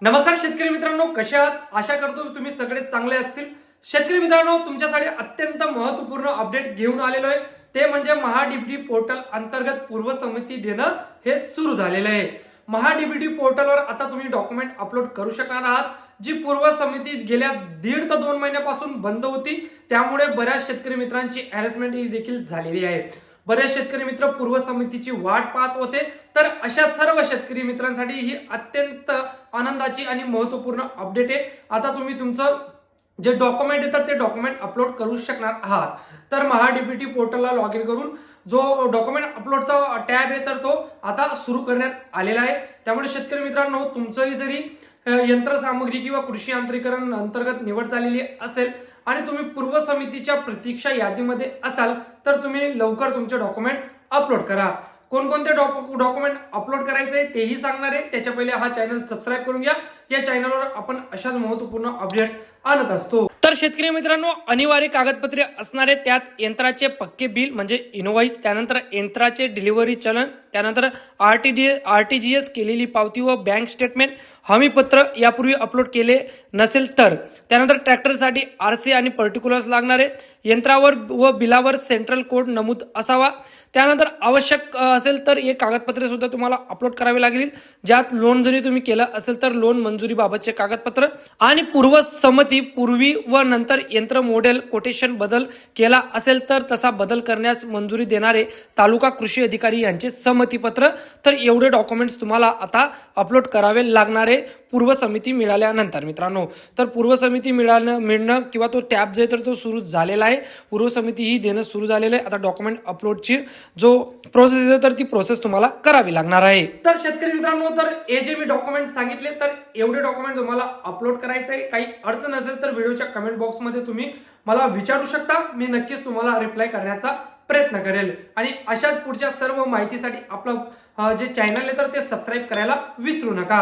नमस्कार शेतकरी मित्रांनो, कसे आहात? आशा करतो तुम्ही सगळे चांगले असतील। शेतकरी मित्रांनो, तुमच्यासाठी अत्यंत महत्त्वपूर्ण अपडेट घेऊन आलेलो आहे। ते म्हणजे महाडीबीटी पोर्टल अंतर्गत पूर्व समिती देणं हे सुरू झालेलं आहे। महाडीबीटी पोर्टलवर आता तुम्ही डॉक्युमेंट अपलोड करू शकणार आहात। जी पूर्व समिती गेल्या 1.5 ते 2 महिन्यापासून बंद होती, त्यामुळे बऱ्याच शेतकरी मित्रांची हॅरेसमेंट देखील झालेली आहे। बरेच शेतकरी मित्र पूर्व समितीची वाट पाहत होते, तर अशा सर्व शेतकरी मित्रांसाठी ही अत्यंत आनंदाची आणि महत्त्वपूर्ण अपडेट आहे। आता तुम्ही तुमचं जे डॉक्युमेंट येतात ते डॉक्युमेंट अपलोड करू शकणार आहात। तर महाडीबीटी पोर्टलला लॉग इन करून जो डॉक्युमेंट अपलोडचा टॅब आहे तर तो आता सुरू करण्यात आलेला आहे। त्यामुळे शेतकरी मित्रांनो, तुमचंही जरी यंत्रसामग्री किंवा कृषी यांत्रिकरण अंतर्गत निवड झालेली असेल आणि तुम्ही पूर्व समितीच्या प्रतीक्षा यादीमध्ये असाल, तर तुम्ही लवकर तुमचे डॉक्युमेंट अपलोड करा। कोणकोणते डॉक्युमेंट अपलोड करायचे तेही सांगणार आहे। त्याच्या पहिले हा चॅनल सबस्क्राईब करून घ्या। या चॅनलवर आपण अशाच महत्त्वपूर्ण अपडेट्स आणत असतो। तर शेतकरी मित्रांनो, अनिवार्य कागदपत्रे असणारे त्यात यंत्राचे पक्के बिल म्हणजे इनव्हॉइस, त्यानंतर यंत्राचे डिलिव्हरी चलन, त्यानंतर आरटीजीएस केलेली पावती व बँक स्टेटमेंट, हमीपत्र यापूर्वी अपलोड केले नसेल तर, त्यानंतर ट्रॅक्टरसाठी आरसी आणि पर्टिक्युलर्स लागणारे, यंत्रावर व बिलावर सेंट्रल कोड नमूद असावा, त्यानंतर आवश्यक असेल तर एक कागदपत्रे सुद्धा तुम्हाला अपलोड करावे लागतील, ज्यात लोन जरी तुम्ही केलं असेल तर लोन मंजुरीबाबतचे कागदपत्र आणि पूर्व संमती पूर्वी व नंतर यंत्र मॉडेल कोटेशन बदल केला असेल तर तसा बदल करण्यास मंजुरी देणारे तालुका कृषी अधिकारी यांचे संमतीपत्र। तर एवढे डॉक्युमेंट्स तुम्हाला आता अपलोड करावे लागणार आहे पूर्व समिती मिळाल्यानंतर मित्रांनो। तर पूर्व समिती मिळणं किंवा तो टॅब जे तर तो सुरू झालेला आहे, पूर्व समिती ही देणं सुरू झालेलं आहे। आता डॉक्युमेंट अपलोडची जो प्रोसेस आहे तर ती प्रोसेस तुम्हाला करावी लागणार आहे। तर शेतकरी मित्रांनो, तर हे जे मी डॉक्युमेंट सांगितले तर एवढे डॉक्युमेंट तुम्हाला अपलोड करायचे आहे। काही अडचण असेल तर व्हिडिओच्या कमेंट बॉक्समध्ये तुम्ही मला विचारू शकता, मी नक्कीच तुम्हाला रिप्लाय करण्याचा प्रयत्न करेल। आणि अशाच पुढच्या सर्व माहितीसाठी आपलं जे चॅनल आहे तर ते सबस्क्राईब करायला विसरू नका।